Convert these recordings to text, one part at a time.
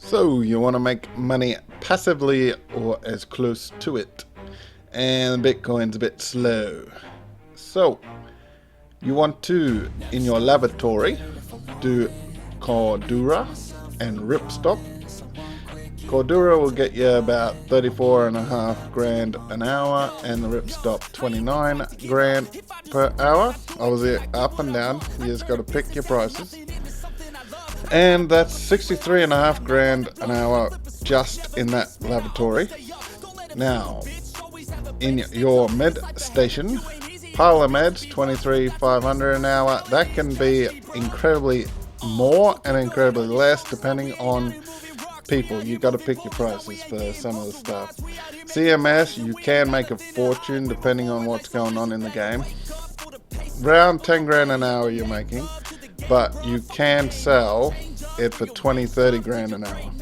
So you want to make money passively or as close to it, and Bitcoin's a bit slow. So you want to, in your lavatory, do Cordura and Ripstop. Cordura will get you about 34.5 grand an hour, and the Ripstop 29 grand per hour. Obviously up and down, you just got to pick your prices. And that's 63.5 grand an hour just in that lavatory. Now, in your med station, Parlor Meds 23,500 an hour. That can be incredibly more and incredibly less depending on people. You got to pick your prices for some of the stuff. CMS, you can make a fortune depending on what's going on in the game. Around 10 grand an hour you're making, but you can sell it for 20-30 grand an hour.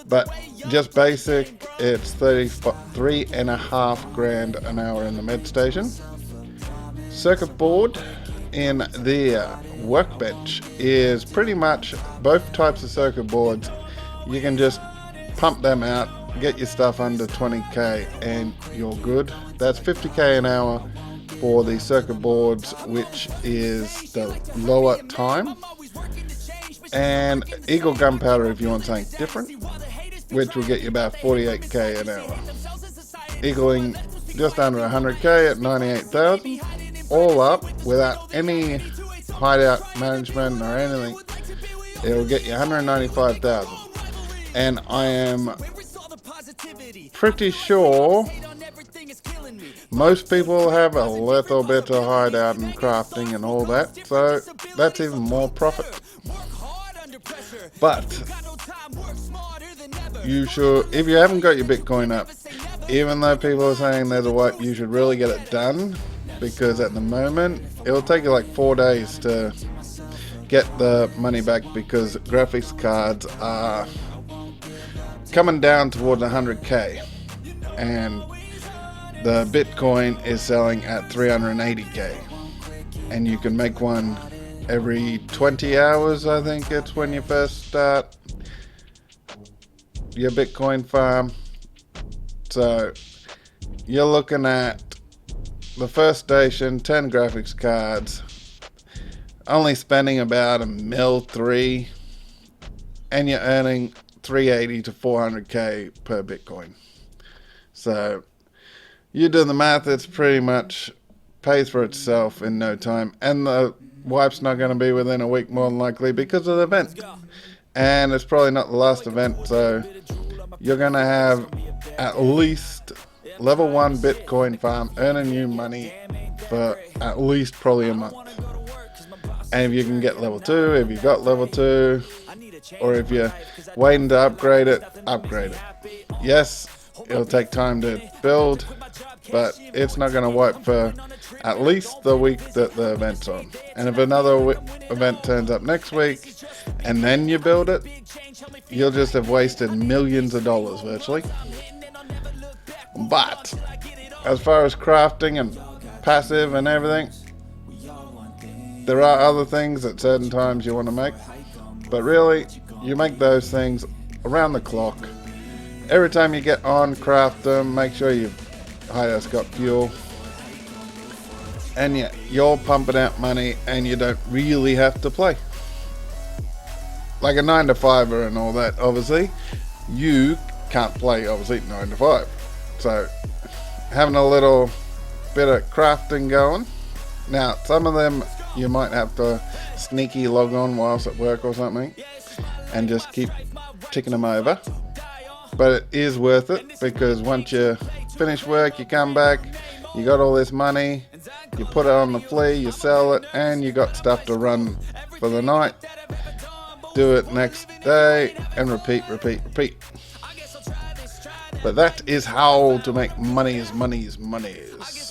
But just basic, it's 33.5 grand an hour in the med station. Circuit board in the workbench is pretty much both types of circuit boards. You can just pump them out, get your stuff under 20k and you're good. That's 50k an hour for the circuit boards, which is the lower time. And Eagle gunpowder if you want something different, which will get you about 48k an hour. Eagling just under 100k at 98,000. All up without any hideout management or anything, it will get you 195,000. And I am pretty sure most people have a little bit of hideout and crafting and all that, so that's even more profit. But you should, if you haven't got your Bitcoin up, even though people are saying there's a wipe, you should really get it done, because at the moment it'll take you like 4 days to get the money back, because graphics cards are coming down towards 100k and the Bitcoin is selling at 380k, and you can make one every 20 hours. I think it's when you first start your Bitcoin farm. So you're looking at the first station, 10 graphics cards, only spending about $1.3 million, and you're earning 380 to 400k per Bitcoin. So you do the math, it's pretty much pays for itself in no time, and the wipe's not going to be within a week more than likely because of the event, and it's probably not the last event. So you're going to have at least level 1 Bitcoin farm earning you money for at least probably a month. And if you can get level 2, if you got level 2, or if you're waiting to upgrade it, upgrade it. Yes, it'll take time to build, but it's not going to wipe for at least the week that the event's on. And if another event turns up next week and then you build it, you'll just have wasted millions of dollars virtually. But as far as crafting and passive and everything, there are other things at certain times you want to make, but really you make those things around the clock. Every time you get on, craft them, make sure you've hideout's got fuel, and you're pumping out money and you don't really have to play like a 9 to 5er and all that. Obviously you can't play 9 to 5, so having a little bit of crafting going. Now some of them you might have to sneaky log on whilst at work or something and just keep ticking them over, but it is worth it, because once you finish work, you come back, you got all this money, you put it on the flea, you sell it, and you got stuff to run for the night. Do it next day and repeat. But that is how to make money's money's.